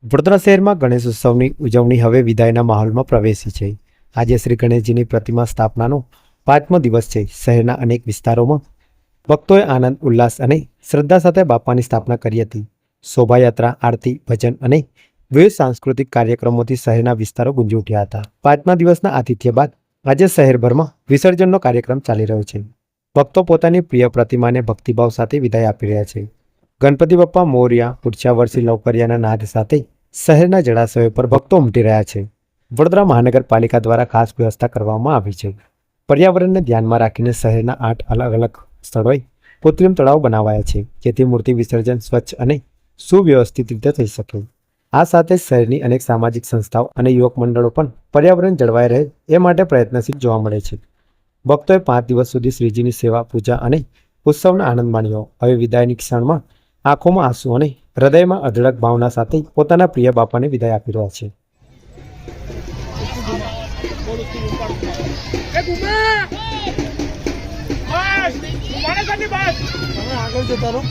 વડોદરા શહેરમાં ગણેશ ઉત્સવની ઉજવણી હવે વિદાયના માહોલમાં પ્રવેશી છે। આજે શ્રી ગણેશજીની પ્રતિમા સ્થાપનાનો 5મો દિવસ છે। શહેરના અનેક વિસ્તારોમાં ભક્તોએ આનંદ ઉલ્લાસ અને શ્રદ્ધા સાથે બાપાની સ્થાપના કરી હતી। શોભાયાત્રા, આરતી, ભજન અને વિવિધ સાંસ્કૃતિક કાર્યક્રમોથી શહેરના વિસ્તારો ગુંજી ઉઠ્યા હતા। 5મા દિવસના આતિથ્ય બાદ આજે શહેરભરમાં વિસર્જનનો કાર્યક્રમ ચાલી રહ્યો છે। ભક્તો પોતાની પ્રિય પ્રતિમાને ભક્તિભાવ સાથે વિદાય આપી રહ્યા છે। ગણપતિ બાપ્પા મોરયા, ઉઠ્યા વર્ષી લવકરિયાના નાદ સાથે શહેરના જળાશયો પર ભક્તો ઉમટી રહ્યા છે। વડોદરા મહાનગરપાલિકા દ્વારા ખાસ વ્યવસ્થા કરવામાં આવી છે। પર્યાવરણને ધ્યાનમાં રાખીને શહેરના 8 અલગ અલગ સ્થળોએ કૃત્રિમ તળાવ બનાવાયા છે, જેથી મૂર્તિ વિસર્જન સ્વચ્છ અને સુવ્યવસ્થિત રીતે થઈ શકે। આ સાથે શહેરની અનેક સામાજિક સંસ્થાઓ અને યુવક મંડળો પણ પર્યાવરણ જળવાઈ રહે એ માટે પ્રયત્નશીલ જોવા મળે છે। ભક્તોએ 5 દિવસ સુધી શ્રીજીની સેવા, પૂજા અને ઉત્સવનો આનંદ માણ્યો। હવે વિદાયની ક્ષણમાં આંખોમાં આંસુ અને હૃદયમાં અઢળક ભાવના સાથે પોતાના પ્રિય બાપાને વિદાય આપી રહ્યા છે। આગળ જતા રહો।